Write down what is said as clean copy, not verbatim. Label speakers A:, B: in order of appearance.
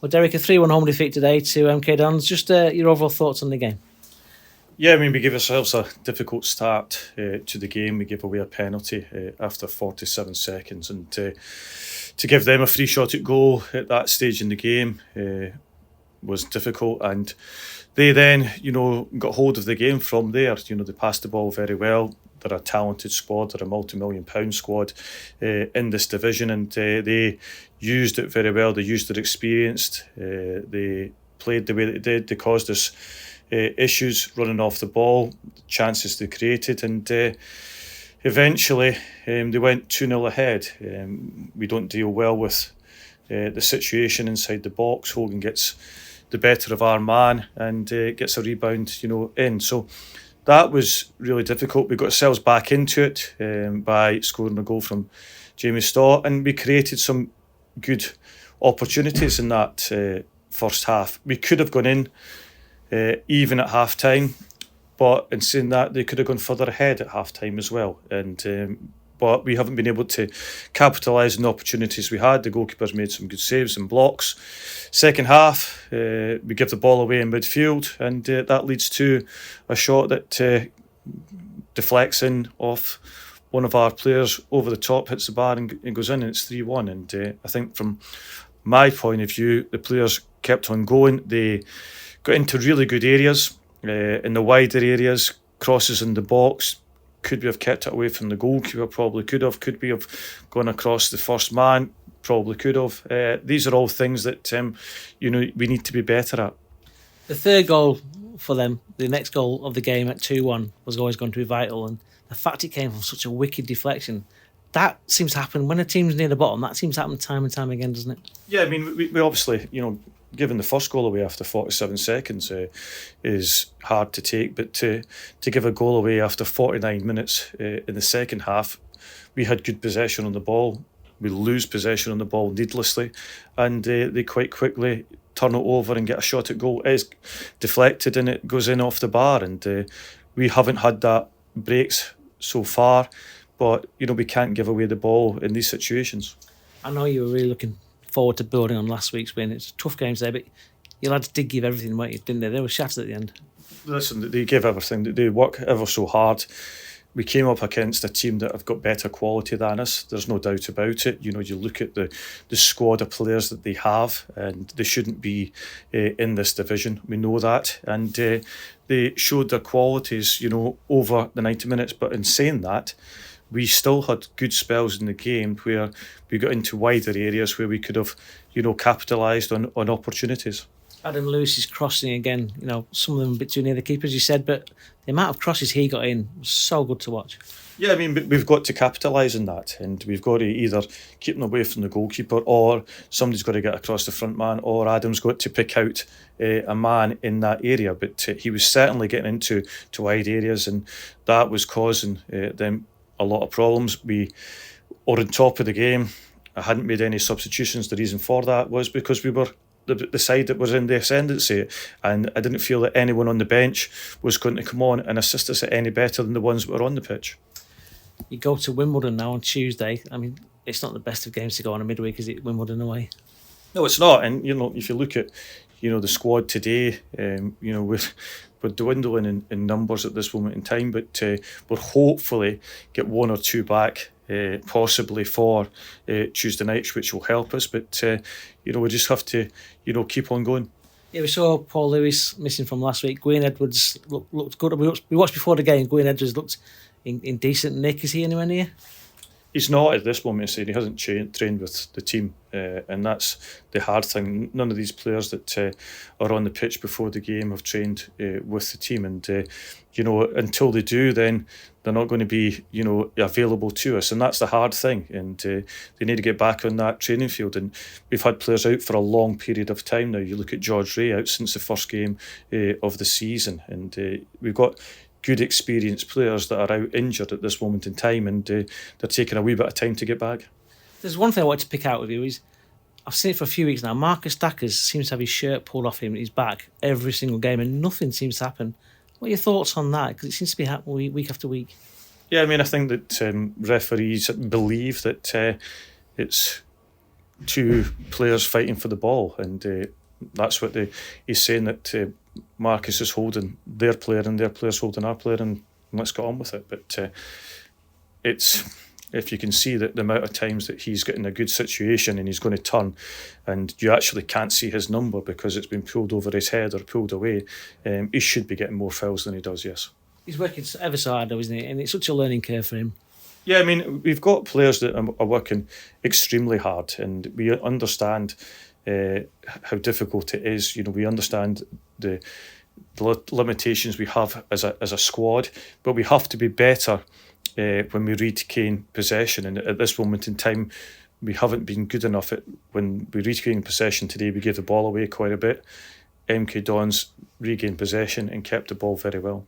A: Well, Derek, a 3-1 home defeat today to MK Dons. Just your overall thoughts on the game.
B: Yeah, I mean, we gave ourselves a difficult start to the game. We gave away a penalty after 47 seconds, and to give them a free shot at goal at that stage in the game was difficult. And they then, got hold of the game from there. They passed the ball very well. They're a talented squad. They're a multi-million-pound squad in this division, and they used it very well. They used their experience. They played the way that they did. They caused us issues running off the ball, chances they created, and eventually they went 2-0 ahead. We don't deal well with the situation inside the box. Hogan gets the better of our man and gets a rebound, in. So that was really difficult. We got ourselves back into it by scoring a goal from Jamie Stott, and we created some good opportunities in that first half. We could have gone in even at half time, but in saying that, they could have gone further ahead at half time as well. And but we haven't been able to capitalise on the opportunities we had. The goalkeepers made some good saves and blocks. Second half, we give the ball away in midfield, and that leads to a shot that deflects in off one of our players over the top, hits the bar and goes in, and it's 3-1. And I think from my point of view, the players kept on going. They got into really good areas, in the wider areas, crosses in the box. Could we have kept it away from the goalkeeper? Probably could have. Could we have gone across the first man? Probably could have. These are all things that we need to be better at.
A: The third goal for them, the next goal of the game at 2-1, was always going to be vital, and the fact it came from such a wicked deflection, that seems to happen when a team's near the bottom. That seems to happen time and time again, doesn't it?
B: Yeah, I mean, we obviously, giving the first goal away after 47 seconds is hard to take, but to give a goal away after 49 minutes in the second half, we had good possession on the ball. We lose possession on the ball needlessly, and they quite quickly turn it over and get a shot at goal. It is deflected and it goes in off the bar, and we haven't had that breaks so far, but we can't give away the ball in these situations.
A: I know you were really looking forward to building on last week's win. It's tough games there, but your lads did give everything, weren't you, didn't they? They were shattered at the end.
B: Listen, they gave everything. They work ever so hard. We came up against a team that have got better quality than us. There's no doubt about it. You look at the squad of players that they have, and they shouldn't be in this division. We know that, and they showed their qualities, over the 90 minutes. But in saying that, we still had good spells in the game where we got into wider areas where we could have, capitalised on opportunities.
A: Adam Lewis is crossing again, some of them a bit too near the keeper, as you said, but the amount of crosses he got in was so good to watch.
B: Yeah, I mean, we've got to capitalise on that, and we've got to either keep them away from the goalkeeper, or somebody's got to get across the front man, or Adam's got to pick out a man in that area. But he was certainly getting into wide areas, and that was causing them a lot of problems. We were on top of the game. I hadn't made any substitutions. The reason for that was because we were the side that was in the ascendancy, and I didn't feel that anyone on the bench was going to come on and assist us any better than the ones that were on the pitch.
A: You go to Wimbledon now on Tuesday. I mean, it's not the best of games to go on a midweek, is it, Wimbledon away?
B: No, it's not. And if you look at the squad today, we're dwindling in numbers at this moment in time, but we'll hopefully get one or two back, possibly for Tuesday nights, which will help us. But we just have to keep on going.
A: Yeah, we saw Paul Lewis missing from last week. Gwyn Edwards looked good. We watched before the game. Gwyn Edwards looked in decent nick. Is he anywhere near?
B: He's not at this moment. He hasn't trained with the team, and that's the hard thing. None of these players that are on the pitch before the game have trained with the team, and until they do, then they're not going to be available to us, and that's the hard thing. And they need to get back on that training field. And we've had players out for a long period of time now. You look at George Ray out since the first game of the season, and we've got good experienced players that are out injured at this moment in time, and they're taking a wee bit of time to get back.
A: There's one thing I wanted to pick out with you is I've seen it for a few weeks now. Marcus Dackers seems to have his shirt pulled off him at his back every single game, and nothing seems to happen. What are your thoughts on that? Because it seems to be happening week after week.
B: Yeah, I mean, I think that referees believe that it's two players fighting for the ball, and that's what he's saying, that Marcus is holding their player and their player's holding our player, and let's get on with it. But it's, if you can see that the amount of times that he's getting a good situation and he's going to turn and you actually can't see his number because it's been pulled over his head or pulled away, he should be getting more fouls than he does, yes.
A: He's working ever so hard though, isn't he? And it's such a learning curve for him.
B: Yeah, I mean, we've got players that are working extremely hard, and we understand how difficult it is. You know, we understand the limitations we have as a squad, but we have to be better when we retain possession. And at this moment in time, we haven't been good enough at, when we retain possession today, we gave the ball away quite a bit. MK Dons regained possession and kept the ball very well.